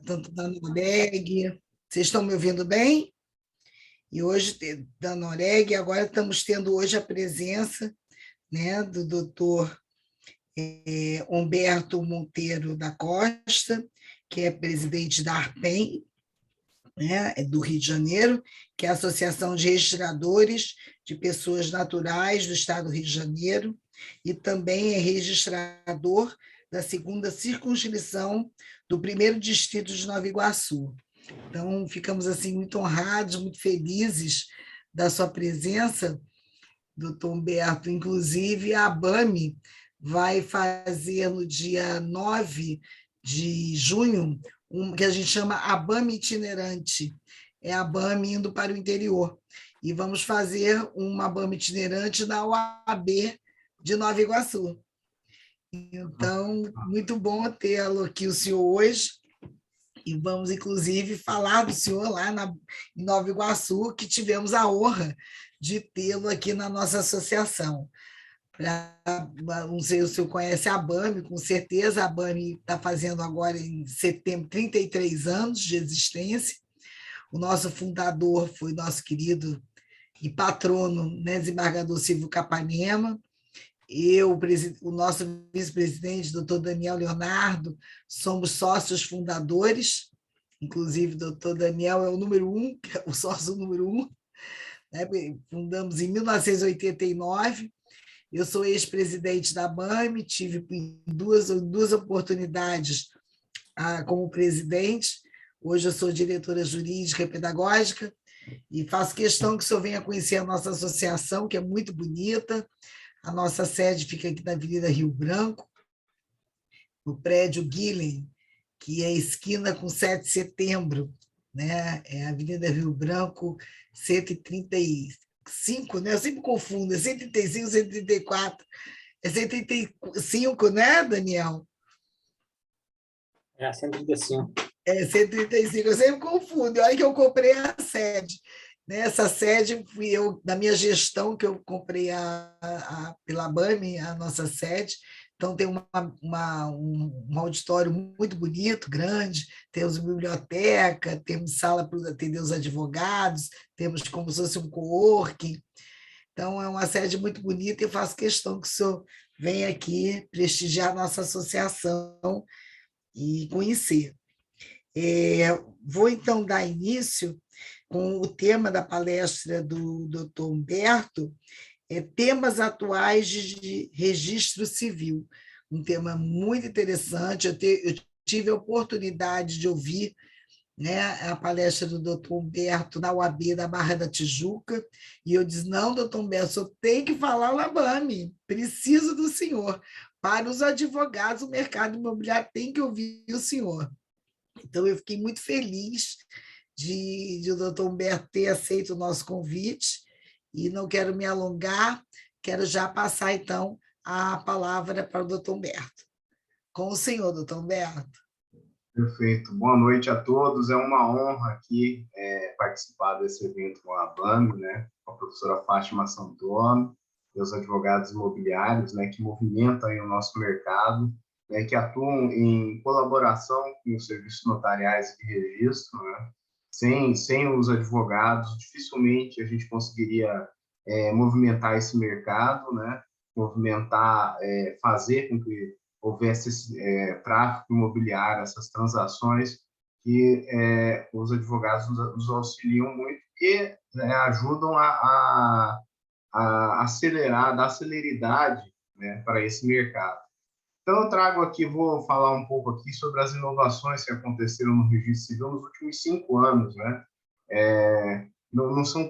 tanto da Noreg. Vocês estão me ouvindo bem? E hoje, da Noreg, agora estamos tendo hoje a presença, né, do doutor Humberto Monteiro da Costa, que é presidente da ARPEN, né, do Rio de Janeiro, que é a Associação de Registradores de Pessoas Naturais do Estado do Rio de Janeiro, e também é registrador da segunda circunscrição do primeiro distrito de Nova Iguaçu. Então, ficamos assim muito honrados, muito felizes da sua presença, doutor Humberto. Inclusive, a ABAME vai fazer no dia 9 de junho, que a gente chama ABAME itinerante. É a ABAME indo para o interior. E vamos fazer uma ABAME itinerante na UAB de Nova Iguaçu. Então, muito bom tê-lo aqui, o senhor, hoje. E vamos, inclusive, falar do senhor lá em Nova Iguaçu, que tivemos a honra de tê-lo aqui na nossa associação. Não sei se o senhor conhece a ABAME, com certeza. A ABAME está fazendo agora, em setembro, 33 anos de existência. O nosso fundador foi nosso querido e patrono, né, desembargador Silvio Capanema. Eu, o nosso vice-presidente, doutor Daniel Leonardo, somos sócios fundadores, inclusive o doutor Daniel é o número 1, o sócio número 1, né? Fundamos em 1989. Eu sou ex-presidente da BAME, tive duas oportunidades como presidente. Hoje eu sou diretora jurídica e pedagógica e faço questão que o senhor venha conhecer a nossa associação, que é muito bonita. A nossa sede fica aqui na Avenida Rio Branco, no prédio Guilhem, que é esquina com 7 de setembro, né? É a Avenida Rio Branco, 135, né? Eu sempre confundo, é 135, 134. É 135, né, Daniel? É 135. É 135, eu sempre confundo. Olha que eu comprei a sede. Nessa sede, fui eu, na minha gestão, que eu comprei pela BAME, a nossa sede. Então, tem um auditório muito bonito, grande, temos biblioteca, temos sala para atender os advogados, temos como se fosse um coworking. Então, é uma sede muito bonita e eu faço questão que o senhor venha aqui prestigiar a nossa associação e conhecer. Vou, então, dar início com o tema da palestra do doutor Humberto, temas atuais de registro civil. Um tema muito interessante. Eu tive a oportunidade de ouvir, né, a palestra do doutor Humberto na UAB da Barra da Tijuca, e eu disse, não, doutor Humberto, o senhor tem que falar o ABAME, preciso do senhor. Para os advogados, o mercado imobiliário tem que ouvir o senhor. Então, eu fiquei muito feliz de o doutor Humberto ter aceito o nosso convite, e não quero me alongar, quero já passar, então, a palavra para o doutor Humberto. Com o senhor, doutor Humberto. Perfeito. Boa noite a todos. É uma honra aqui participar desse evento com a ABAME, né, com a professora Fátima Santoro, e os advogados imobiliários, né, que movimentam aí o nosso mercado, né, que atuam em colaboração com os serviços notariais de registro, né. Sem os advogados, dificilmente a gente conseguiria movimentar esse mercado, né, movimentar, fazer com que houvesse esse tráfico imobiliário, essas transações, que os advogados nos auxiliam muito e ajudam a acelerar, dar celeridade, né, para esse mercado. Então, eu trago aqui, vou falar um pouco aqui sobre as inovações que aconteceram no registro civil nos últimos 5 anos, né? Não são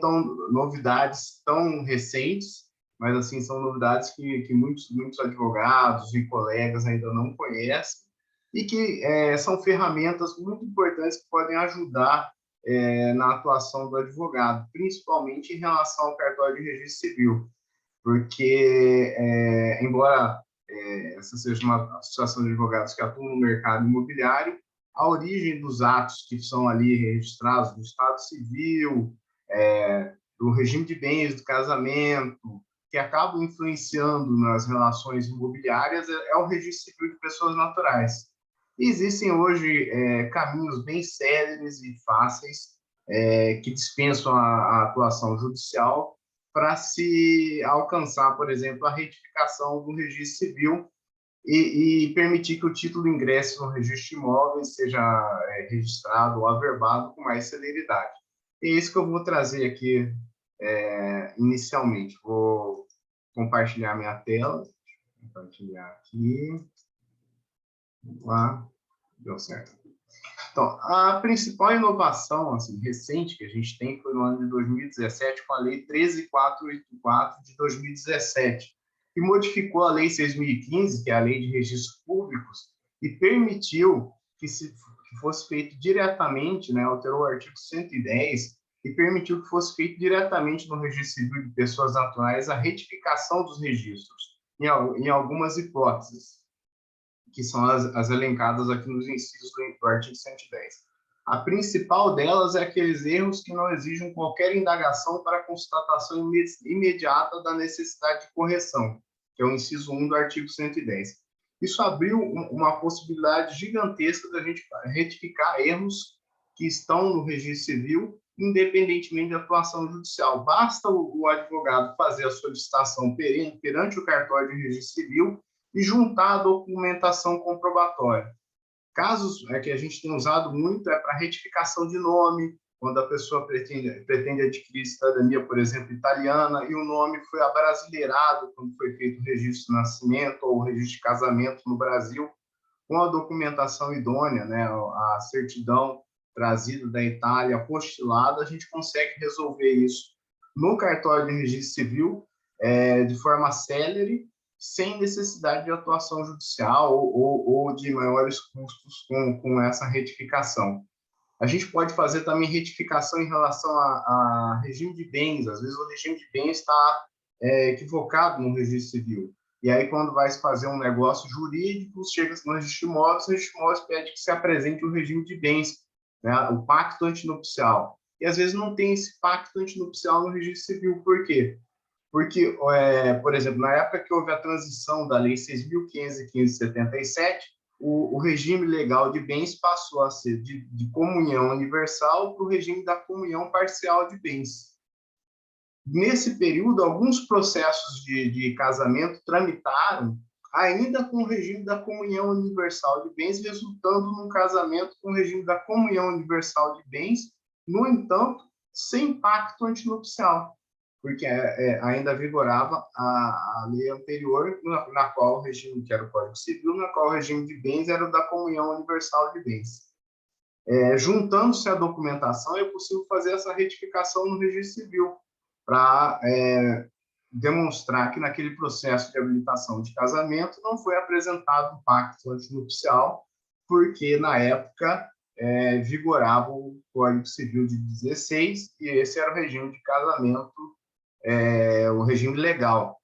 novidades tão recentes, mas assim são novidades que muitos advogados e colegas ainda não conhecem e que são ferramentas muito importantes que podem ajudar na atuação do advogado, principalmente em relação ao cartório de registro civil, porque embora essa seja uma associação de advogados que atuam no mercado imobiliário, a origem dos atos que são ali registrados no Estado Civil, do regime de bens, do casamento, que acabam influenciando nas relações imobiliárias, é o registro civil de pessoas naturais. E existem hoje caminhos bem céleres e fáceis que dispensam a atuação judicial para se alcançar, por exemplo, a retificação do registro civil e permitir que o título ingresse no registro de imóveis seja registrado ou averbado com mais celeridade. E é isso que eu vou trazer aqui inicialmente. Vou compartilhar minha tela. Compartilhar aqui. Vamos lá. Deu certo. Então, a principal inovação assim, recente que a gente tem foi no ano de 2017, com a Lei 13.484 de 2017, que modificou a Lei 6.015, que é a Lei de Registros Públicos, e permitiu que fosse feito diretamente, né, alterou o artigo 110, e permitiu que fosse feito diretamente no Registro Civil de Pessoas Naturais a retificação dos registros, em algumas hipóteses, que são as elencadas aqui nos incisos do artigo 110. A principal delas é aqueles erros que não exigem qualquer indagação para constatação imediata da necessidade de correção, que é o inciso 1 do artigo 110. Isso abriu uma possibilidade gigantesca da gente retificar erros que estão no registro civil, independentemente da atuação judicial. Basta o advogado fazer a solicitação perante o cartório de registro civil e juntar a documentação comprobatória. Casos que a gente tem usado muito é para retificação de nome, quando a pessoa pretende adquirir cidadania, por exemplo, italiana, e o nome foi abrasileirado quando foi feito o registro de nascimento ou o registro de casamento no Brasil, com a documentação idônea, né, a certidão trazida da Itália, apostilada, a gente consegue resolver isso no cartório de registro civil de forma célere, sem necessidade de atuação judicial ou de maiores custos com essa retificação. A gente pode fazer também retificação em relação a regime de bens. Às vezes o regime de bens está equivocado no registro civil. E aí, quando vai se fazer um negócio jurídico, chega no registro de imóveis, o registro de imóveis pede que se apresente o regime de bens, né? O pacto antinupcial. E às vezes não tem esse pacto antinupcial no registro civil. Por quê? Porque, por exemplo, na época que houve a transição da Lei 6.577, o regime legal de bens passou a ser de comunhão universal para o regime da comunhão parcial de bens. Nesse período, alguns processos de casamento tramitaram ainda com o regime da comunhão universal de bens, resultando num casamento com o regime da comunhão universal de bens, no entanto, sem pacto antinupcial, porque ainda vigorava a lei anterior, na qual o regime, que era o Código Civil, na qual o regime de bens era o da comunhão universal de bens. Juntando-se a documentação, é possível fazer essa retificação no registro civil, para demonstrar que naquele processo de habilitação de casamento não foi apresentado um pacto antinupcial, porque na época vigorava o Código Civil de 16, e esse era o regime de casamento, o regime legal.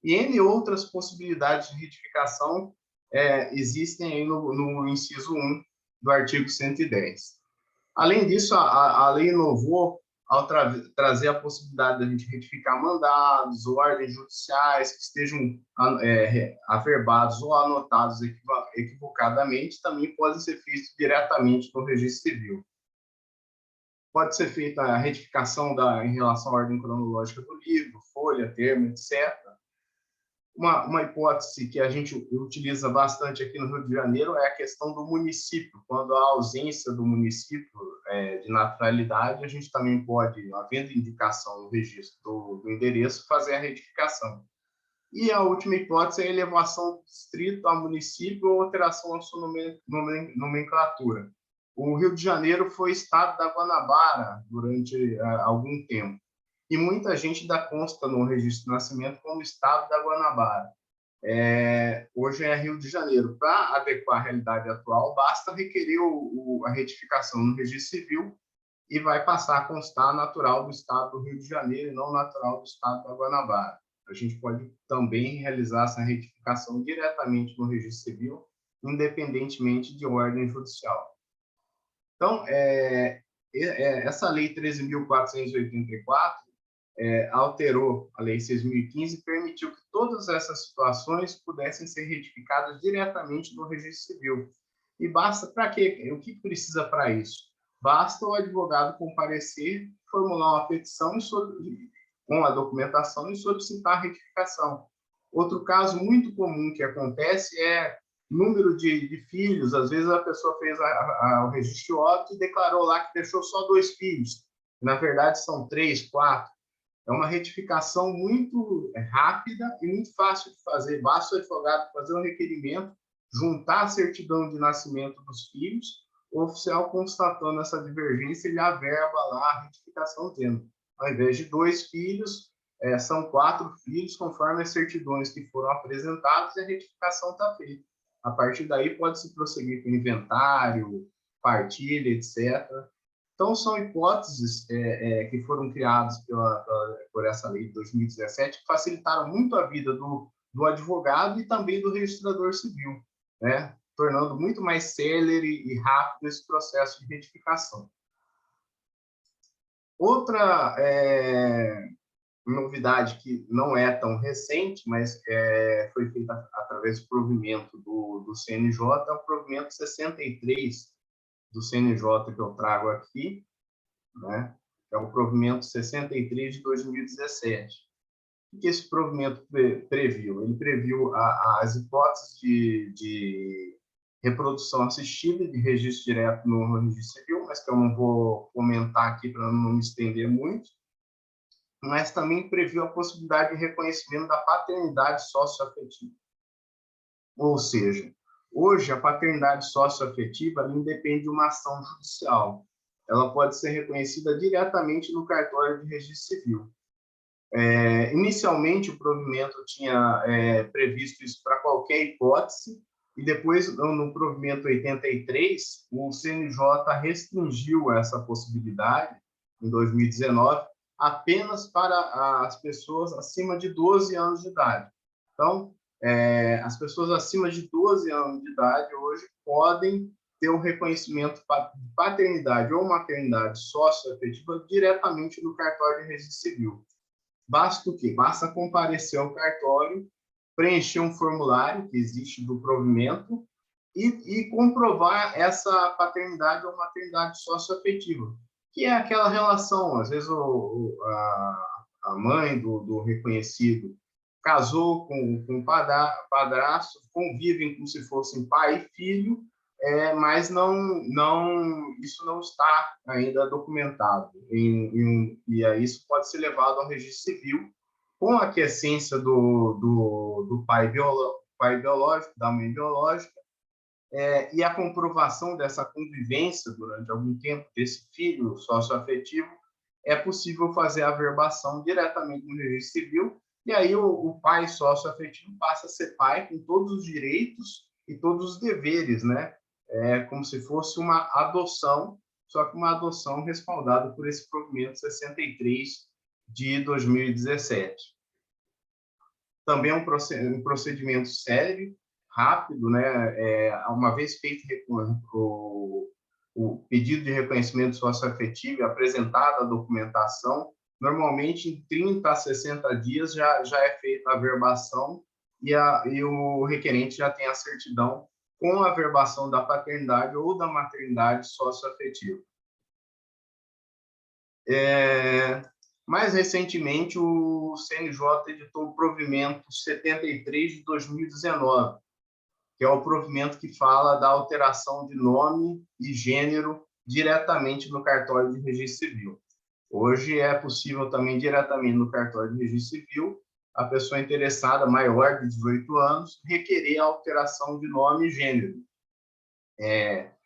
E N outras possibilidades de retificação existem aí no inciso 1 do artigo 110. Além disso, a lei inovou ao trazer a possibilidade de a gente retificar mandados, ordens judiciais que estejam averbados ou anotados equivocadamente, também podem ser feitos diretamente no registro civil. Pode ser feita a retificação em relação à ordem cronológica do livro, folha, termo, etc. Uma hipótese que a gente utiliza bastante aqui no Rio de Janeiro é a questão do município. Quando há ausência do município de naturalidade, a gente também pode, havendo indicação no registro do endereço, fazer a retificação. E a última hipótese é a elevação do distrito a município ou alteração da sua nomenclatura. O Rio de Janeiro foi estado da Guanabara durante algum tempo. E muita gente ainda consta no registro de nascimento como estado da Guanabara. Hoje é Rio de Janeiro. Para adequar à realidade atual, basta requerer a retificação no registro civil e vai passar a constar natural do estado do Rio de Janeiro e não natural do estado da Guanabara. A gente pode também realizar essa retificação diretamente no registro civil, independentemente de ordem judicial. Então, essa Lei 13.484, alterou a Lei 6.015 e permitiu que todas essas situações pudessem ser retificadas diretamente no Registro Civil. E basta para quê? O que precisa para isso? Basta o advogado comparecer, formular uma petição com a documentação e solicitar a retificação. Outro caso muito comum que acontece é número de filhos. Às vezes a pessoa fez o registro de óbito e declarou lá que deixou só 2 filhos. Na verdade, são 3, 4. É uma retificação muito rápida e muito fácil de fazer. Basta o advogado fazer um requerimento, juntar a certidão de nascimento dos filhos, o oficial constatando essa divergência, ele averba lá a retificação dizendo, ao invés de 2 filhos, são 4 filhos, conforme as certidões que foram apresentadas, e a retificação está feita. A partir daí, pode-se prosseguir com inventário, partilha, etc. Então, são hipóteses que foram criadas por essa lei de 2017, que facilitaram muito a vida do advogado e também do registrador civil, né? Tornando muito mais célere e rápido esse processo de retificação. Outra novidade que não é tão recente, mas foi feita através do provimento do CNJ, é o provimento 63 do CNJ que eu trago aqui, né? É o provimento 63 de 2017. O que esse provimento previu? Ele previu as hipóteses de reprodução assistida de registro direto no registro civil, mas que eu não vou comentar aqui para não me estender muito, mas também previu a possibilidade de reconhecimento da paternidade socioafetiva. Ou seja, hoje a paternidade socioafetiva independe de uma ação judicial. Ela pode ser reconhecida diretamente no cartório de registro civil. Inicialmente, o provimento tinha previsto isso para qualquer hipótese, e depois, no provimento 83, o CNJ restringiu essa possibilidade, em 2019, apenas para as pessoas acima de 12 anos de idade. Então, as pessoas acima de 12 anos de idade hoje podem ter o reconhecimento de paternidade ou maternidade socioafetiva diretamente no cartório de registro civil. Basta o quê? Basta comparecer ao cartório, preencher um formulário que existe do provimento e comprovar essa paternidade ou maternidade socioafetiva, que é aquela relação, às vezes a mãe do reconhecido casou com um padrasto, convivem como se fossem pai e filho, mas isso não está ainda documentado. E aí isso pode ser levado ao registro civil com a aquiescência do pai biológico, da mãe biológica, e a comprovação dessa convivência durante algum tempo desse filho socioafetivo, é possível fazer a averbação diretamente no registro civil, e aí o pai socioafetivo passa a ser pai com todos os direitos e todos os deveres, né? Como se fosse uma adoção, só que uma adoção respaldada por esse provimento 63 de 2017. Também é um procedimento sério, rápido, né? Uma vez feito o pedido de reconhecimento socioafetivo e apresentada a documentação, normalmente em 30 a 60 dias já é feita a averbação e o requerente já tem a certidão com a averbação da paternidade ou da maternidade socioafetiva. Mais recentemente, o CNJ editou o provimento 73 de 2019, que é o provimento que fala da alteração de nome e gênero diretamente no cartório de registro civil. Hoje é possível também diretamente no cartório de registro civil a pessoa interessada, maior de 18 anos, requerer a alteração de nome e gênero.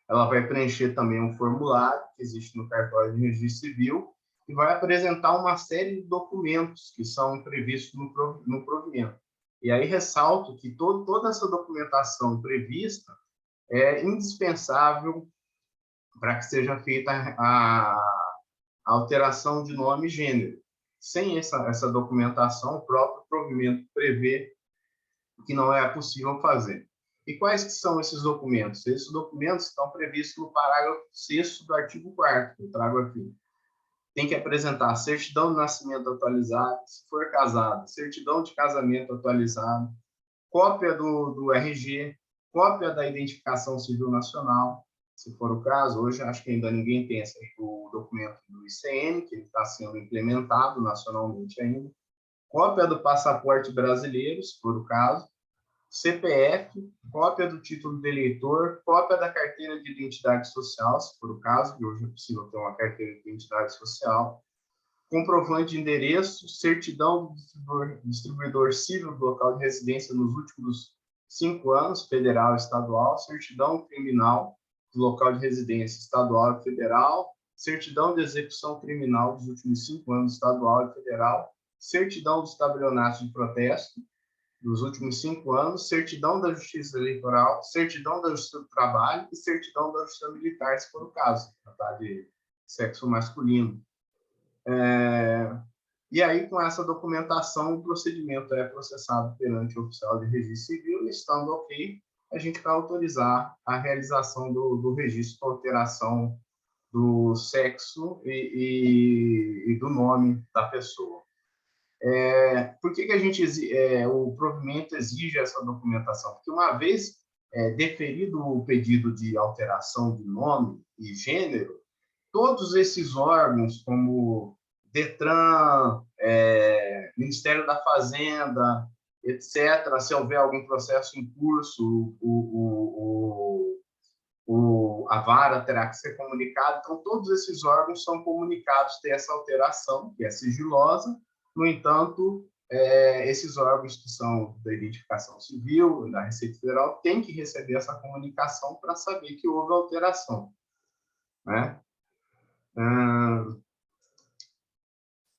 Ela vai preencher também um formulário que existe no cartório de registro civil e vai apresentar uma série de documentos que são previstos no provimento. E aí ressalto que toda essa documentação prevista é indispensável para que seja feita a alteração de nome e gênero. Sem essa documentação, o próprio provimento prevê que não é possível fazer. E quais que são esses documentos? Esses documentos estão previstos no parágrafo 6º do artigo 4º, que eu trago aqui. tem que apresentar certidão de nascimento atualizada, se for casado, certidão de casamento atualizada, cópia do RG, cópia da identificação civil nacional, se for o caso. Hoje acho que ainda ninguém tem o documento do ICN, que está sendo implementado nacionalmente ainda, cópia do passaporte brasileiro, se for o caso, CPF, cópia do título de eleitor, cópia da carteira de identidade social, se for o caso, que hoje é possível ter uma carteira de identidade social, comprovante de endereço, certidão do distribuidor civil do local de residência nos últimos 5 anos, federal e estadual, certidão criminal do local de residência estadual e federal, certidão de execução criminal dos últimos 5 anos, estadual e federal, certidão do estabelionato de protesto dos últimos 5 anos, certidão da Justiça Eleitoral, certidão da Justiça do Trabalho e certidão da Justiça Militar, se for o caso, tratar de sexo masculino. E aí, com essa documentação, o procedimento é processado perante o oficial de registro civil, e estando ok, a gente vai autorizar a realização do registro com alteração do sexo e do nome da pessoa. Por que o provimento exige essa documentação? Porque uma vez deferido o pedido de alteração de nome e gênero, todos esses órgãos, como DETRAN, Ministério da Fazenda, etc., se houver algum processo em curso, a vara terá que ser comunicada. Então, todos esses órgãos são comunicados ter essa alteração, que é sigilosa. No entanto, esses órgãos que são da identificação civil, da Receita Federal, têm que receber essa comunicação para saber que houve alteração, né?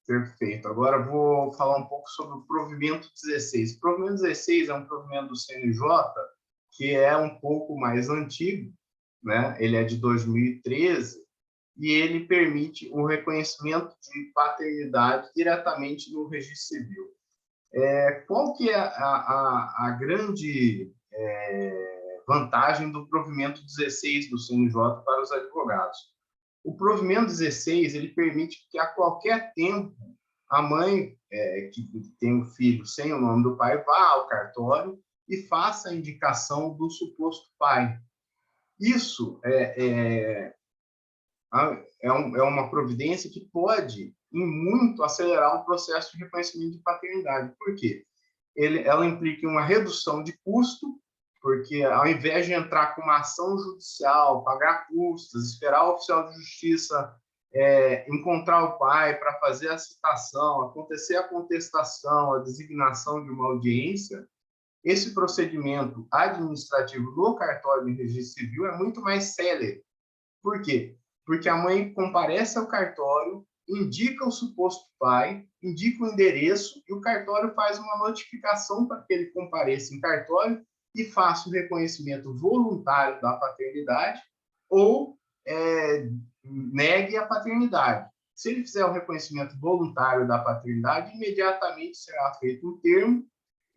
Perfeito. Agora vou falar um pouco sobre o provimento 16. O provimento 16 é um provimento do CNJ que é um pouco mais antigo, né? Ele é de 2013 e ele permite o reconhecimento de paternidade diretamente no registro civil. Qual que é a grande vantagem do provimento 16 do CNJ para os advogados? O provimento 16 ele permite que a qualquer tempo a mãe que tem um filho sem o nome do pai vá ao cartório e faça a indicação do suposto pai. Isso é uma providência que pode, em muito, acelerar o processo de reconhecimento de paternidade. Por quê? Ela implica uma redução de custo, porque ao invés de entrar com uma ação judicial, pagar custos, esperar o oficial de justiça encontrar o pai para fazer a citação, acontecer a contestação, a designação de uma audiência, esse procedimento administrativo no cartório de registro civil é muito mais célere. Por quê? Porque a mãe comparece ao cartório, indica o suposto pai, indica o endereço e o cartório faz uma notificação para que ele compareça em cartório e faça o reconhecimento voluntário da paternidade ou negue a paternidade. Se ele fizer o reconhecimento voluntário da paternidade, imediatamente será feito um termo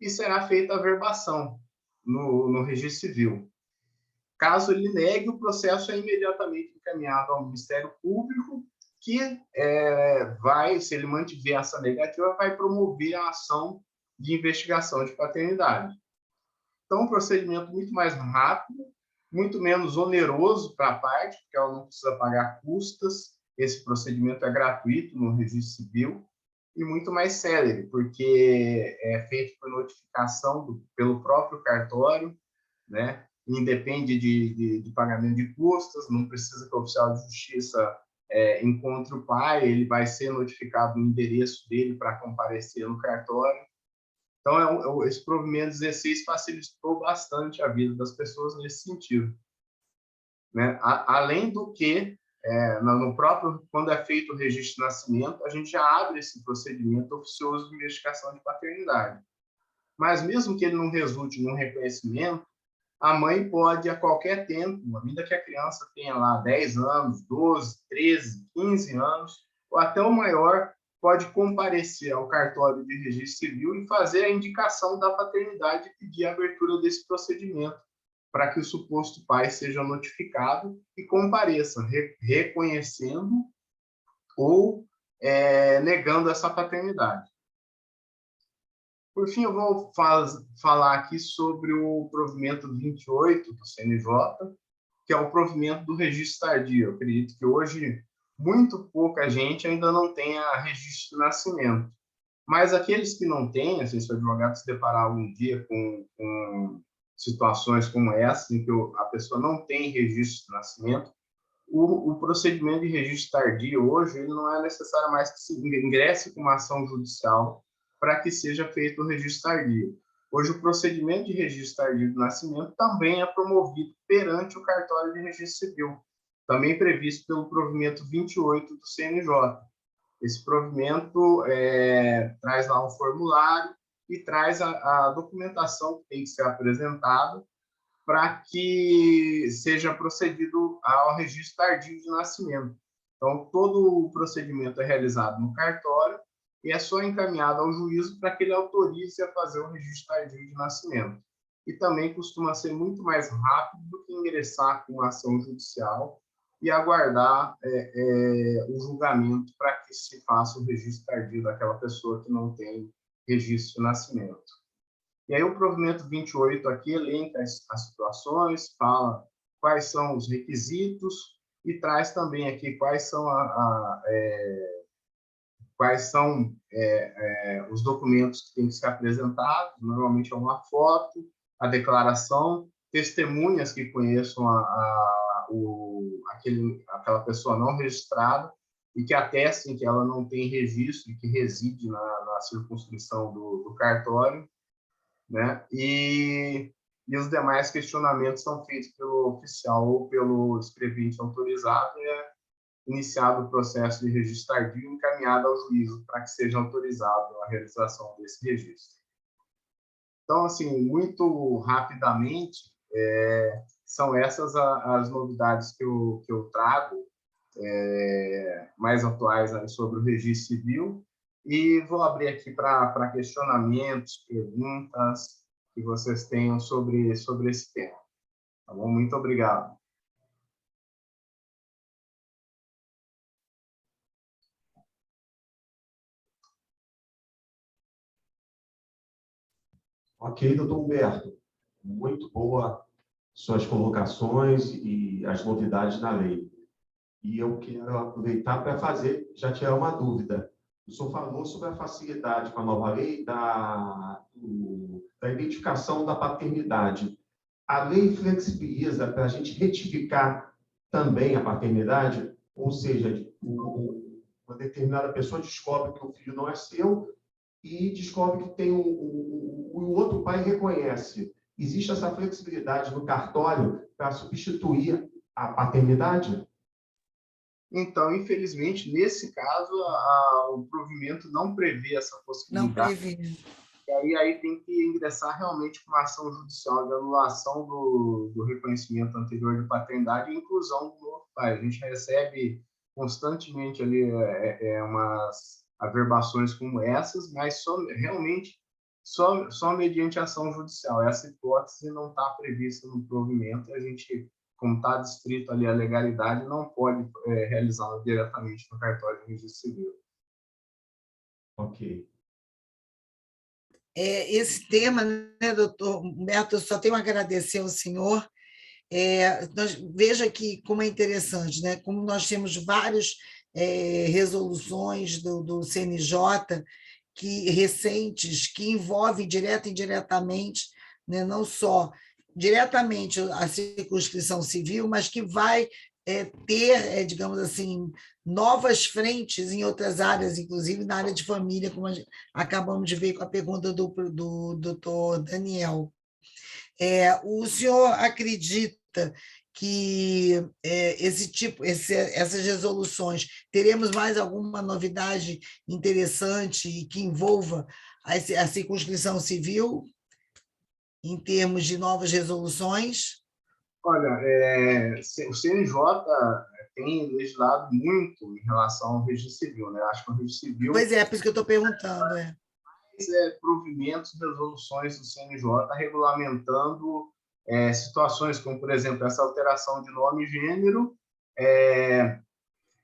e será feita a verbação no registro civil. Caso ele negue, o processo é imediatamente encaminhado ao Ministério Público, que se ele mantiver essa negativa, vai promover a ação de investigação de paternidade. Então, um procedimento muito mais rápido, muito menos oneroso para a parte, porque ela não precisa pagar custas, esse procedimento é gratuito no registro civil, e muito mais célere, porque é feito por notificação pelo próprio cartório, né? Independe de pagamento de custas, não precisa que o oficial de justiça encontre o pai, ele vai ser notificado no endereço dele para comparecer no cartório. Então, esse provimento 16 facilitou bastante a vida das pessoas nesse sentido, né? Além do que, no próprio, quando é feito o registro de nascimento, a gente já abre esse procedimento oficioso de investigação de paternidade. Mas mesmo que ele não resulte num reconhecimento, a mãe pode, a qualquer tempo, ainda que a criança tenha lá 10 anos, 12, 13, 15 anos, ou até o maior, pode comparecer ao cartório de registro civil e fazer a indicação da paternidade e pedir a abertura desse procedimento, para que o suposto pai seja notificado e compareça, reconhecendo ou negando essa paternidade. Por fim, eu vou falar aqui sobre o provimento 28 do CNJ, que é o provimento do registro tardio. Eu acredito que hoje muito pouca gente ainda não tenha registro de nascimento. Mas aqueles que não têm, assim, se o advogado se deparar algum dia com situações como essa, em que a pessoa não tem registro de nascimento, o procedimento de registro tardio hoje ele não é necessário mais que se ingresse com uma ação judicial para que seja feito o registro tardio. Hoje, o procedimento de registro tardio do nascimento também é promovido perante o cartório de registro civil, também previsto pelo provimento 28 do CNJ. Esse provimento traz lá um formulário e traz a documentação que tem que ser apresentada para que seja procedido ao registro tardio de nascimento. Então, todo o procedimento é realizado no cartório e é só encaminhado ao juízo para que ele autorize a fazer o registro tardio de nascimento. E também costuma ser muito mais rápido do que ingressar com uma ação judicial e aguardar o julgamento para que se faça o registro tardio daquela pessoa que não tem registro de nascimento. E aí o provimento 28 aqui elenca as situações, fala quais são os requisitos e traz também aqui quais são os documentos que têm que ser apresentados. Normalmente é uma foto, a declaração, testemunhas que conheçam aquela pessoa não registrada e que atestem que ela não tem registro e que reside na circunscrição do cartório, né? E os demais questionamentos são feitos pelo oficial ou pelo escrevente autorizado e é iniciado o processo de registro tardio e encaminhado ao juízo para que seja autorizado a realização desse registro. Então, assim, muito rapidamente, são essas as novidades que eu trago, mais atuais aí sobre o registro civil. E vou abrir aqui para questionamentos, perguntas que vocês tenham sobre esse tema. Tá bom? Muito obrigado. Ok, doutor Humberto. Muito boa suas colocações e as novidades da lei. E eu quero aproveitar para já tirar uma dúvida. O senhor falou sobre a facilidade com a nova lei da identificação da paternidade. A lei flexibiliza para a gente retificar também a paternidade, ou seja, uma determinada pessoa descobre que o filho não é seu e descobre que tem o outro pai reconhece. Existe essa flexibilidade no cartório para substituir a paternidade? Então, infelizmente, nesse caso, o provimento não prevê essa possibilidade. Não prevê. E aí tem que ingressar realmente com uma ação judicial de anulação do reconhecimento anterior de paternidade e inclusão do novo pai. A gente recebe constantemente ali umas averbações como essas, mas realmente só mediante ação judicial. Essa hipótese não está prevista no provimento e a gente, como está descrito ali a legalidade, não pode realizá-la diretamente no cartório de registro civil. Ok. Esse tema, né, doutor Humberto, eu só tenho a agradecer ao senhor. Veja que como é interessante, né? Como nós temos várias resoluções do CNJ recentes que envolvem direta e indiretamente, né, não só diretamente a circunscrição civil, mas que vai ter, digamos assim, novas frentes em outras áreas, inclusive na área de família, como acabamos de ver com a pergunta do doutor Daniel. O senhor acredita que essas resoluções, teremos mais alguma novidade interessante que envolva a circunscrição civil em termos de novas resoluções? Olha, o CNJ tem legislado muito em relação ao registro civil, né? Acho que o registro civil... Pois é, por isso que eu estou perguntando. Provimentos, resoluções do CNJ regulamentando situações como, por exemplo, essa alteração de nome e gênero,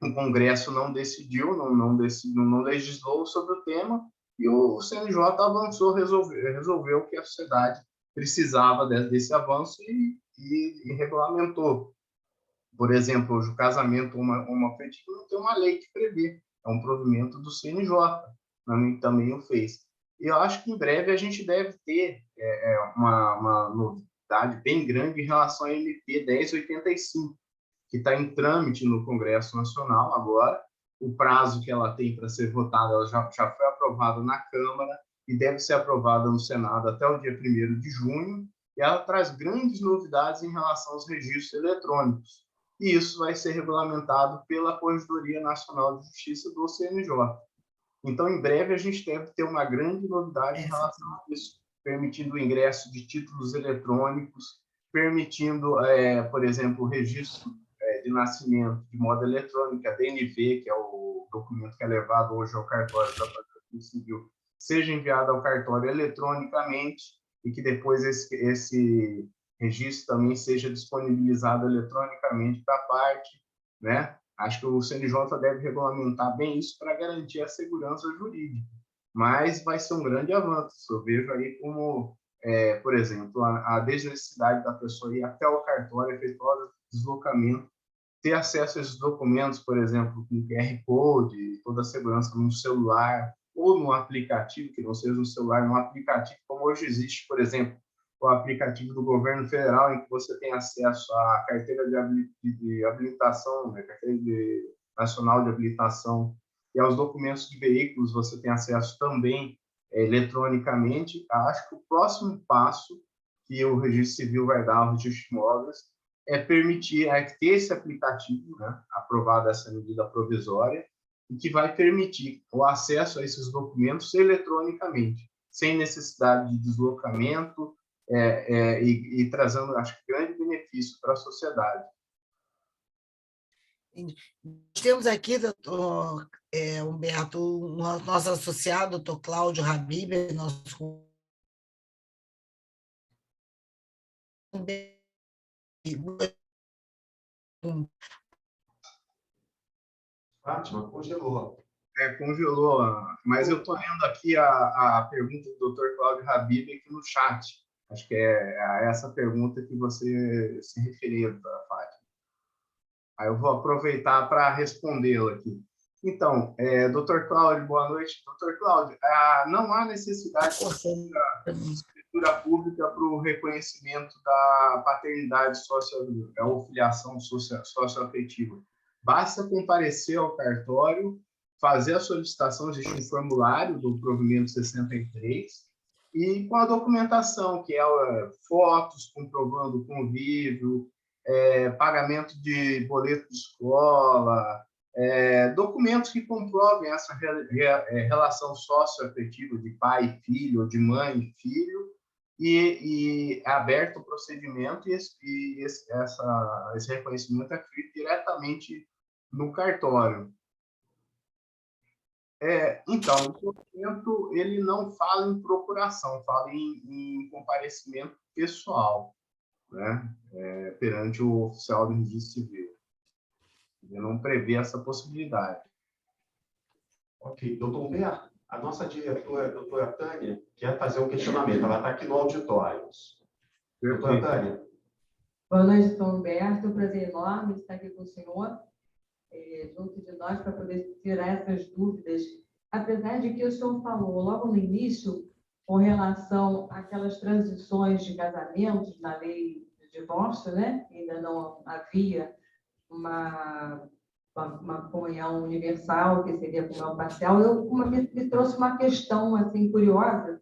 o Congresso não decidiu, não legislou sobre o tema, e o CNJ avançou, resolveu o que a sociedade precisava desse avanço e regulamentou. Por exemplo, hoje o casamento homoafetivo não tem uma lei que prevê, é um provimento do CNJ, também o fez. E eu acho que em breve a gente deve ter uma novidade bem grande em relação à MP 1085, que está em trâmite no Congresso Nacional agora. O prazo que ela tem para ser votada, ela já foi aprovada na Câmara e deve ser aprovada no Senado até o dia 1º de junho, e ela traz grandes novidades em relação aos registros eletrônicos. E isso vai ser regulamentado pela Corregedoria Nacional de Justiça do CNJ. Então, em breve, a gente deve ter uma grande novidade em relação a isso, permitindo o ingresso de títulos eletrônicos, permitindo, por exemplo, o registro de nascimento de modo eletrônico, a DNV, que é o documento que é levado hoje ao cartório da Patrícia Civil, seja enviado ao cartório eletronicamente e que depois esse registro também seja disponibilizado eletronicamente para a parte, né? Acho que o CNJ deve regulamentar bem isso para garantir a segurança jurídica, mas vai ser um grande avanço. Eu vejo aí como, por exemplo, a desnecessidade da pessoa ir até o cartório, efetuar o deslocamento, ter acesso a esses documentos, por exemplo, com QR Code, toda a segurança no celular ou no aplicativo, que não seja no celular, no aplicativo, como hoje existe, por exemplo, o aplicativo do governo federal, em que você tem acesso à carteira de habilitação, né, carteira nacional de habilitação, e aos documentos de veículos você tem acesso também eletronicamente. Acho que o próximo passo que o Registro Civil vai dar ao registro de imóveis é permitir ter esse aplicativo, né, aprovado essa medida provisória, e que vai permitir o acesso a esses documentos eletronicamente, sem necessidade de deslocamento, e trazendo, acho que, grande benefício para a sociedade. Nós temos aqui, doutor Humberto, o nosso associado, doutor Cláudio Habib, nosso Fátima, congelou. Congelou, mas eu estou lendo aqui a pergunta do doutor Cláudio Habib aqui no chat. Acho que é essa pergunta que você se referiu, Fátima. Aí eu vou aproveitar para respondê-la aqui. Então, doutor Cláudio, boa noite. Doutor Cláudio, não há necessidade de escritura pública para o reconhecimento da paternidade ou filiação socioafetiva. Basta comparecer ao cartório, fazer a solicitação, existe um formulário do provimento 63, e com a documentação, que é fotos comprovando o convívio, pagamento de boleto de escola, documentos que comprovem essa relação socioafetiva de pai e filho, ou de mãe e filho, e é aberto o procedimento, e esse reconhecimento é feito diretamente no cartório. Então, o documento ele não fala em procuração, fala em comparecimento pessoal, né, perante o oficial do registro civil. Ele não prevê essa possibilidade. Ok. Doutor Humberto, a nossa diretora, a doutora Tânia, quer fazer um questionamento. Ela está aqui no auditório. Doutora Tânia. Boa noite, doutor Humberto. É um prazer enorme estar aqui com o senhor, junto de nós, para poder tirar essas dúvidas. Apesar de que o senhor falou logo no início, com relação àquelas transições de casamentos na lei de divórcio, né? Ainda não havia uma comunhão universal, que seria a comunhão parcial. Me trouxe uma questão assim, curiosa.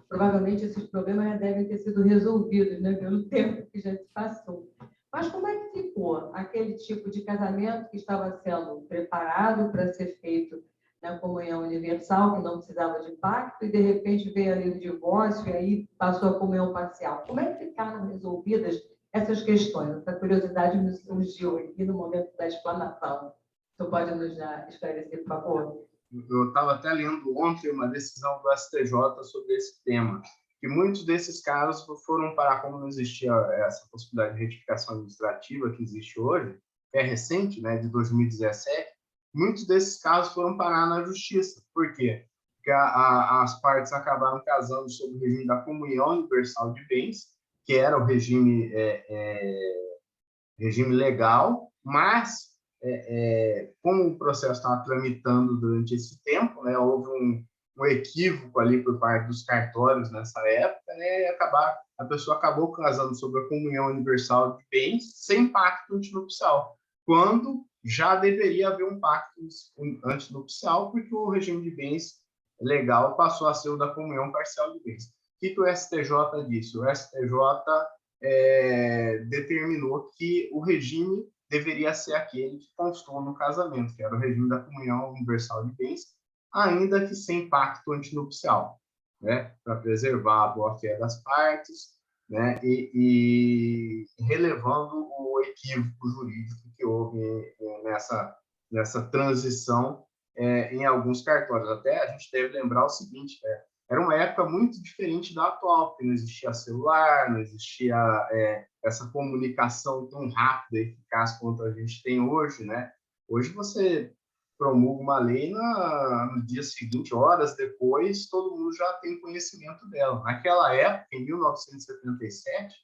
Provavelmente esses problemas já devem ter sido resolvidos, né, pelo tempo que já se passou. Mas como é que ficou aquele tipo de casamento que estava sendo preparado para ser feito na comunhão universal, que não precisava de pacto, e de repente veio a lei do divórcio e aí passou a comunhão parcial? Como é que ficaram resolvidas essas questões? Essa curiosidade me surgiu aqui no momento da explanação. Você pode nos esclarecer, por favor? Eu estava até lendo ontem uma decisão do STJ sobre esse tema, que muitos desses casos foram parar, como não existia essa possibilidade de retificação administrativa que existe hoje, é recente, né, de 2017, muitos desses casos foram parar na justiça. Por quê? Porque as partes acabaram casando sob o regime da comunhão universal de bens, que era o regime legal, mas como o processo estava tramitando durante esse tempo, né, houve um equívoco ali por parte dos cartórios nessa época, né, e a pessoa acabou casando sob a comunhão universal de bens sem pacto antinupcial, quando já deveria haver um pacto antinupcial, porque o regime de bens legal passou a ser o da comunhão parcial de bens. O que o STJ disse? O STJ determinou que o regime deveria ser aquele que constou no casamento, que era o regime da comunhão universal de bens, ainda que sem pacto antinupcial, né, para preservar a boa-fé das partes, né, e relevando o equívoco jurídico que houve nessa transição em alguns cartórios. Até a gente deve lembrar o seguinte, era uma época muito diferente da atual, porque não existia celular, não existia essa comunicação tão rápida e eficaz quanto a gente tem hoje, né? Hoje você promulga uma lei no dia seguinte, horas depois, todo mundo já tem conhecimento dela. Naquela época, em 1977,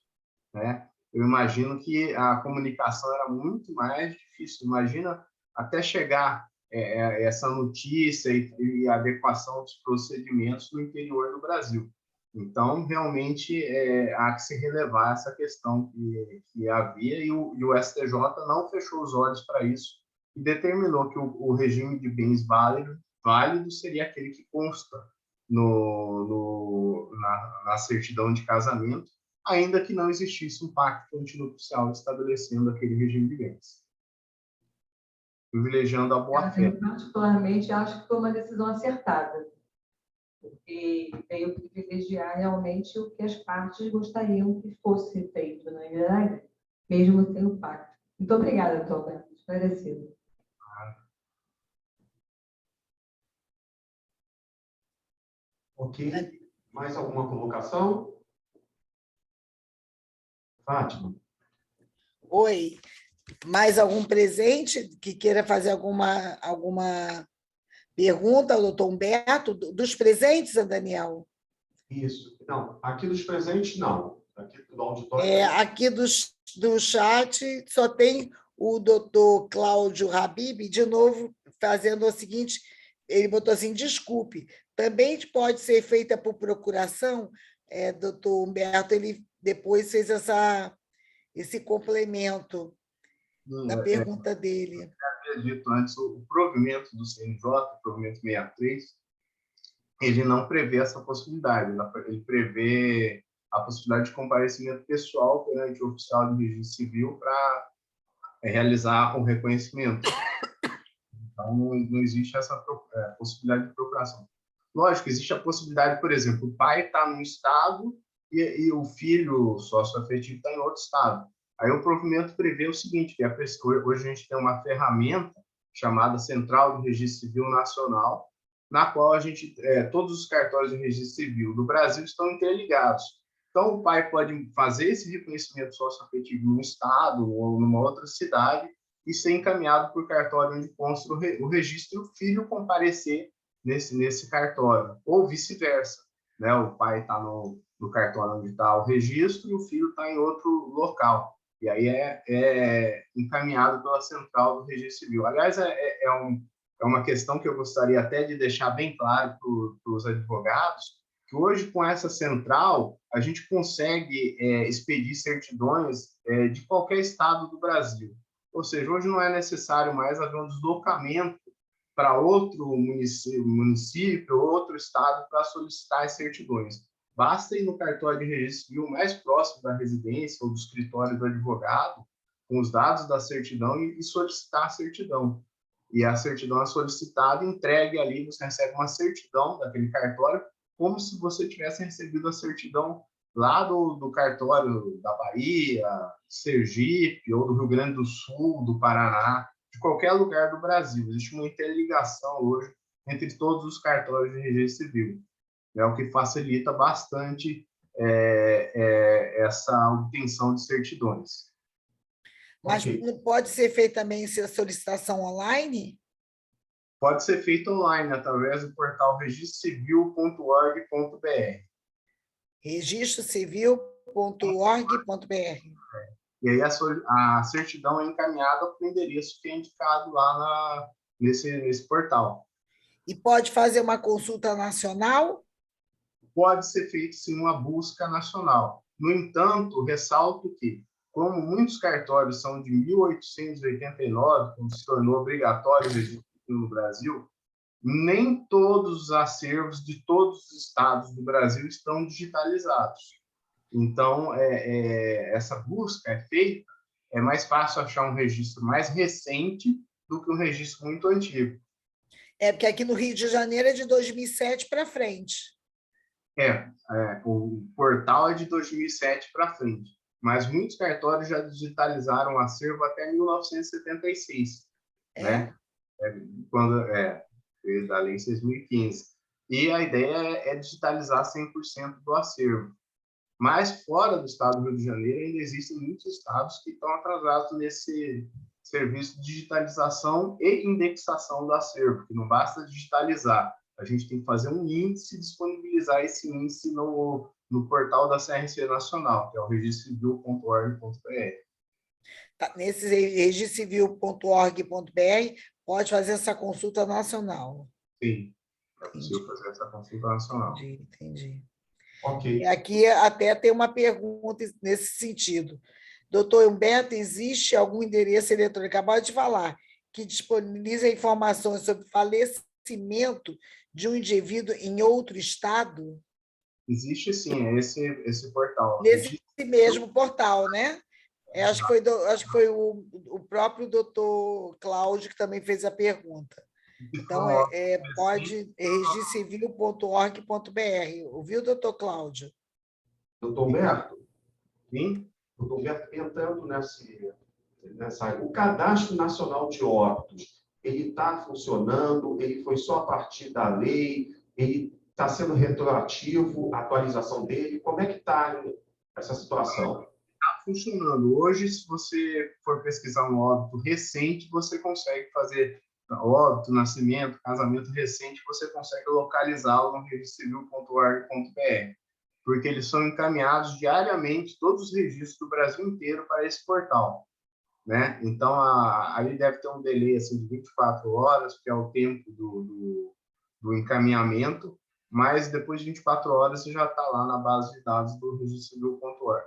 né, eu imagino que a comunicação era muito mais difícil. Imagina até chegar essa notícia e a adequação dos procedimentos no interior do Brasil. Então, realmente, há que se relevar essa questão que havia, e o STJ não fechou os olhos para isso e determinou que o regime de bens válido seria aquele que consta na certidão de casamento, ainda que não existisse um pacto antinupcial estabelecendo aquele regime de bens, privilegiando a boa-fé. Eu, particularmente, acho que foi uma decisão acertada, porque veio privilegiar realmente o que as partes gostariam que fosse feito, não é verdade? Mesmo sem o pacto. Muito obrigada, doutor, esclarecido. Ok. Mais alguma colocação? Fátima? Oi. Mais algum presente que queira fazer alguma pergunta ao doutor Humberto? Dos presentes, Daniel? Isso. Não, aqui dos presentes, não. Aqui do auditório... Aqui do chat só tem o doutor Cláudio Habib, de novo, fazendo o seguinte, ele botou assim, desculpe, também pode ser feita por procuração? Doutor Humberto, ele depois fez esse complemento na pergunta dele. Eu havia dito antes, o provimento do CNJ, o provimento 63, ele não prevê essa possibilidade, ele prevê a possibilidade de comparecimento pessoal perante o oficial de registro civil para realizar o reconhecimento. Então, não existe essa possibilidade de procuração. Lógico, existe a possibilidade, por exemplo, o pai está num estado e o filho sócio-afetivo está em outro estado. Aí o provimento prevê o seguinte, que hoje a gente tem uma ferramenta chamada Central de Registro Civil Nacional, na qual todos os cartórios de registro civil do Brasil estão interligados. Então, o pai pode fazer esse reconhecimento sócio-afetivo num estado ou numa outra cidade e ser encaminhado por cartório onde consta o registro e o filho comparecer nesse cartório, ou vice-versa, né? O pai está no cartório onde está o registro e o filho está em outro local. E aí é encaminhado pela Central do Registro Civil. Aliás, é uma questão que eu gostaria até de deixar bem claro para os advogados, que hoje, com essa central, a gente consegue expedir certidões de qualquer estado do Brasil. Ou seja, hoje não é necessário mais haver um deslocamento para outro município, outro estado, para solicitar as certidões. Basta ir no cartório de registro civil mais próximo da residência ou do escritório do advogado, com os dados da certidão e solicitar a certidão. E a certidão é solicitada, entregue ali, você recebe uma certidão daquele cartório, como se você tivesse recebido a certidão lá do cartório da Bahia, Sergipe, ou do Rio Grande do Sul, do Paraná, de qualquer lugar do Brasil. Existe uma interligação hoje entre todos os cartórios de registro civil, o que facilita bastante essa obtenção de certidões. Mas não pode ser feita também essa solicitação online? Pode ser feito online, através do portal registrocivil.org.br. registrocivil.org.br. E aí a certidão é encaminhada para o endereço que é indicado lá nesse portal. E pode fazer uma consulta nacional? Pode ser feito, sim, uma busca nacional. No entanto, ressalto que, como muitos cartórios são de 1889, quando se tornou obrigatório o registro no Brasil, nem todos os acervos de todos os estados do Brasil estão digitalizados. Então, essa busca é feita, é mais fácil achar um registro mais recente do que um registro muito antigo. Porque aqui no Rio de Janeiro é de 2007 para frente. O portal é de 2007 para frente, mas muitos cartórios já digitalizaram o acervo até 1976, né? Quando fez a lei 6.015. E a ideia é digitalizar 100% do acervo. Mas fora do estado do Rio de Janeiro ainda existem muitos estados que estão atrasados nesse serviço de digitalização e indexação do acervo, que não basta digitalizar. A gente tem que fazer um índice e disponibilizar esse índice no portal da CRC Nacional, que é o registrocivil.org.br. Tá, nesse registrocivil.org.br pode fazer essa consulta nacional. Sim, é possível fazer essa consulta nacional. Entendi. Ok. E aqui até tem uma pergunta nesse sentido. Doutor Humberto, existe algum endereço eletrônico, acabou de falar, que disponibiliza informações sobre falecimento de um indivíduo em outro estado? Existe sim, esse portal. Nesse mesmo portal, né? Acho que foi o próprio doutor Cláudio que também fez a pergunta. Então, pode registrocivil.org.br. Ouviu, doutor Cláudio? Doutor Humberto? Sim? Doutor Humberto, entrando nessa área, o Cadastro Nacional de Óbitos, ele está funcionando? Ele foi só a partir da lei? Ele está sendo retroativo, a atualização dele? Como é que está essa situação? Está funcionando. Hoje, se você for pesquisar um óbito recente, você consegue fazer óbito, nascimento, casamento recente, você consegue localizá-lo no registrocivil.org.br, porque eles são encaminhados diariamente, todos os registros do Brasil inteiro, para esse portal, né? Então, ali deve ter um delay assim, de 24 horas, que é o tempo do encaminhamento, mas depois de 24 horas você já está lá na base de dados do registrocivil.org.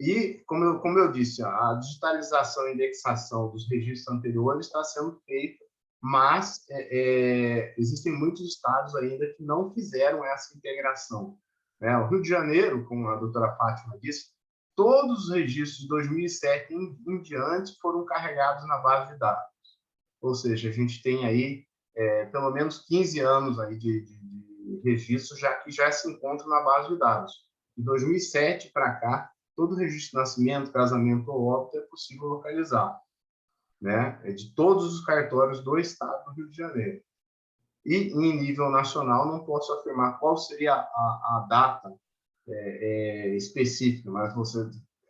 E, como eu disse, a digitalização e indexação dos registros anteriores está sendo feita, mas existem muitos estados ainda que não fizeram essa integração, né? O Rio de Janeiro, como a doutora Fátima disse, todos os registros de 2007 em diante foram carregados na base de dados. Ou seja, a gente tem aí pelo menos 15 anos aí de registro que já se encontram na base de dados. De 2007 para cá, todo registro de nascimento, casamento ou óbito é possível localizar, né? É de todos os cartórios do estado do Rio de Janeiro. E, em nível nacional, não posso afirmar qual seria a data específica, mas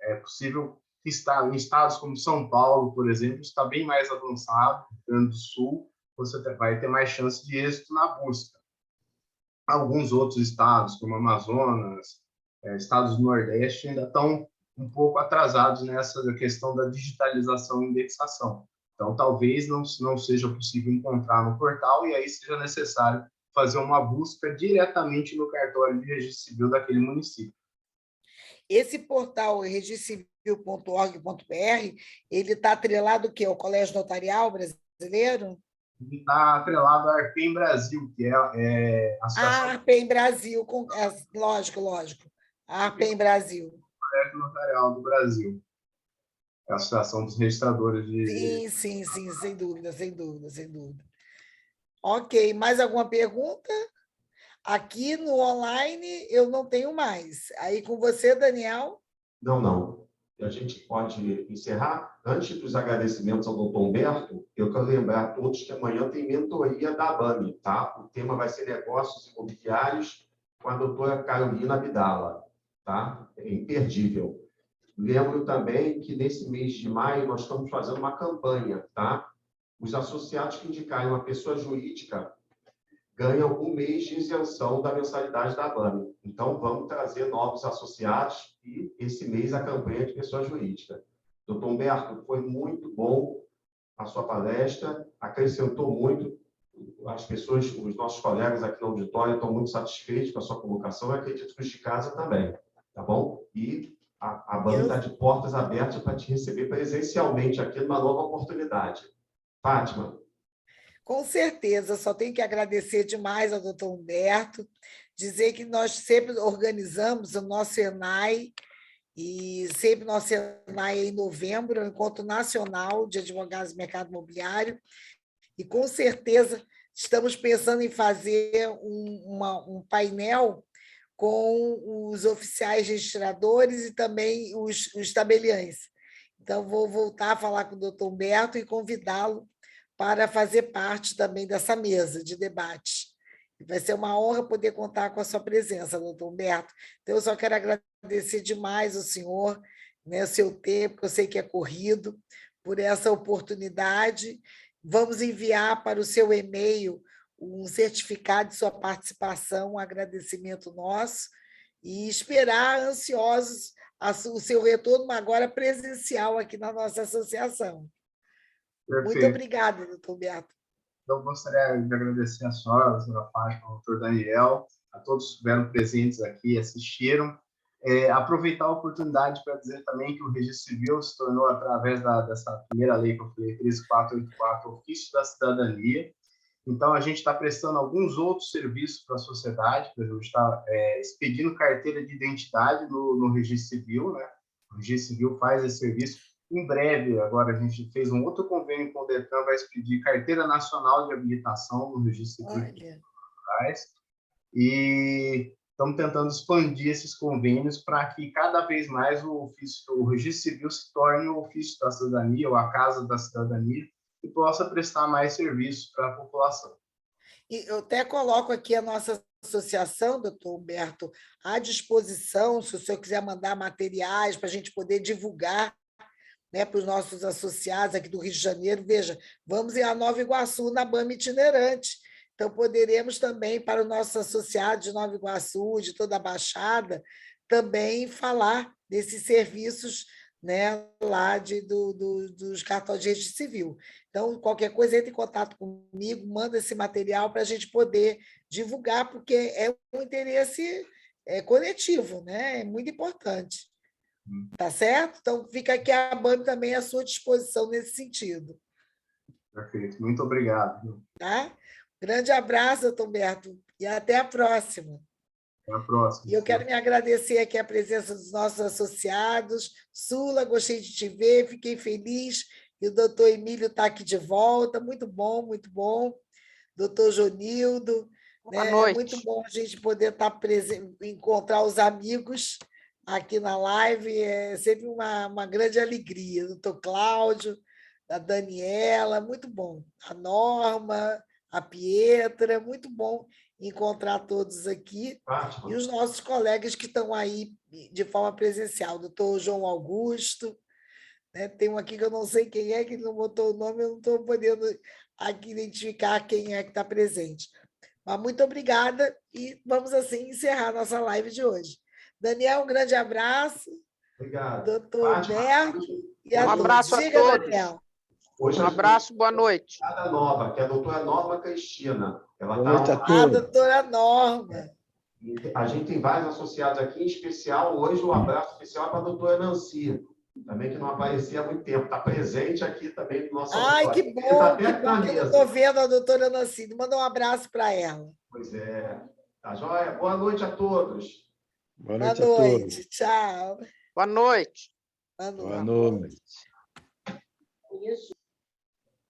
é possível que em estados como São Paulo, por exemplo, está bem mais avançado, Rio Grande do Sul, você vai ter mais chance de êxito na busca. Alguns outros estados, como Amazonas, estados do Nordeste, ainda estão um pouco atrasados nessa questão da digitalização e indexação. Então, talvez não seja possível encontrar no portal e aí seja necessário fazer uma busca diretamente no cartório de registro civil daquele município. Esse portal registrocivil.org.br, ele está atrelado ao Colégio Notarial Brasileiro? Ele está atrelado à Arpem Brasil, que é a associação... A Arpem Brasil, lógico. A Arpem Brasil. Colégio Notarial do Brasil. É a Associação dos Registradores de... Sim, sem dúvida. Ok, mais alguma pergunta? Aqui no online eu não tenho mais. Aí com você, Daniel? Não. A gente pode encerrar. Antes dos agradecimentos ao doutor Humberto, eu quero lembrar a todos que amanhã tem mentoria da ABAME, tá? O tema vai ser negócios imobiliários com a doutora Carolina Abdala, tá? É imperdível. Lembro também que nesse mês de maio nós estamos fazendo uma campanha, tá? os associados que indicarem uma pessoa jurídica ganham 1 mês de isenção da mensalidade da ABAME. Então, vamos trazer novos associados e, esse mês, a campanha de pessoa jurídica. Doutor Humberto, foi muito bom a sua palestra, acrescentou muito. As pessoas, os nossos colegas aqui no auditório estão muito satisfeitos com a sua colocação, e acredito que os de casa também, tá bom? E a ABAME está de portas abertas para te receber presencialmente aqui numa nova oportunidade. Fátima. Com certeza, só tenho que agradecer demais ao doutor Humberto, dizer que nós sempre organizamos o nosso ENAI, e sempre nosso ENAI é em novembro, é o Encontro Nacional de Advogados do Mercado Imobiliário, e com certeza estamos pensando em fazer um painel com os oficiais registradores e também os tabeliães. Então, vou voltar a falar com o doutor Humberto e convidá-lo para fazer parte também dessa mesa de debate. Vai ser uma honra poder contar com a sua presença, doutor Humberto. Então, eu só quero agradecer demais ao senhor, né, o seu tempo, que eu sei que é corrido, por essa oportunidade. Vamos enviar para o seu e-mail um certificado de sua participação, um agradecimento nosso, e esperar ansiosos o seu retorno, agora presencial aqui na nossa associação. Perfeito. Muito obrigada, doutor Humberto. Eu gostaria de agradecer a senhora, a doutora Fátima, ao doutor Daniel, a todos que estiveram presentes aqui, assistiram. Aproveitar a oportunidade para dizer também que o Registro Civil se tornou, através dessa primeira lei que eu falei, 13484, ofício da cidadania. Então, a gente está prestando alguns outros serviços para a sociedade, por exemplo, está expedindo carteira de identidade no Registro Civil, né? O Registro Civil faz esse serviço. Em breve, agora, a gente fez um outro convênio com o Detran, vai expedir carteira nacional de habilitação no Registro Civil. E estamos tentando expandir esses convênios para que cada vez mais o Registro Civil se torne o ofício da cidadania, ou a casa da cidadania, e possa prestar mais serviços para a população. E eu até coloco aqui a nossa associação, doutor Humberto, à disposição, se o senhor quiser mandar materiais para a gente poder divulgar, né, para os nossos associados aqui do Rio de Janeiro. Veja, vamos em Nova Iguaçu, na BAME itinerante. Então, poderemos também, para os nossos associados de Nova Iguaçu, de toda a Baixada, também falar desses serviços, né, lá dos cartórios de registro civil. Então, qualquer coisa, entre em contato comigo, manda esse material para a gente poder divulgar, porque é um interesse coletivo, né? É muito importante. Tá certo? Então, fica aqui a BAME também à sua disposição nesse sentido. Perfeito. Muito obrigado. Tá? Grande abraço, doutor Humberto, e até a próxima. Até a próxima. E eu quero me agradecer aqui a presença dos nossos associados. Sula, gostei de te ver, fiquei feliz. E o doutor Emílio está aqui de volta. Muito bom, muito bom. Doutor Jonildo. Boa noite. É muito bom a gente poder estar presente, encontrar os amigos aqui na live. É sempre uma grande alegria. Doutor Cláudio, a Daniela, muito bom. A Norma, a Pietra, muito bom encontrar todos aqui. Fátima. E os nossos colegas que estão aí de forma presencial, doutor João Augusto, né? Tem um aqui que eu não sei quem é, que ele não botou o nome, eu não estou podendo aqui identificar quem é que está presente. Mas muito obrigada e vamos assim encerrar nossa live de hoje. Daniel, um grande abraço. Obrigado. Doutor Humberto. E um abraço a Diga, todos. Daniel. Hoje Um abraço, boa noite. A nova, que é a doutora Norma Cristina. Ela Boa noite a tá... todos. Doutora Norma. A gente tem vários associados aqui, em especial, hoje o abraço especial é para a doutora Nancy, também que não aparecia há muito tempo, está presente aqui também no nosso Ai, que auditório. bom, Tá que perto da bom que eu mesa. estou vendo a doutora Nancy. Manda um abraço para ela. Pois é. Tá joia? Boa noite a todos. Boa Boa noite a todos. noite. Tchau. Boa noite. Boa noite. Boa noite. Isso.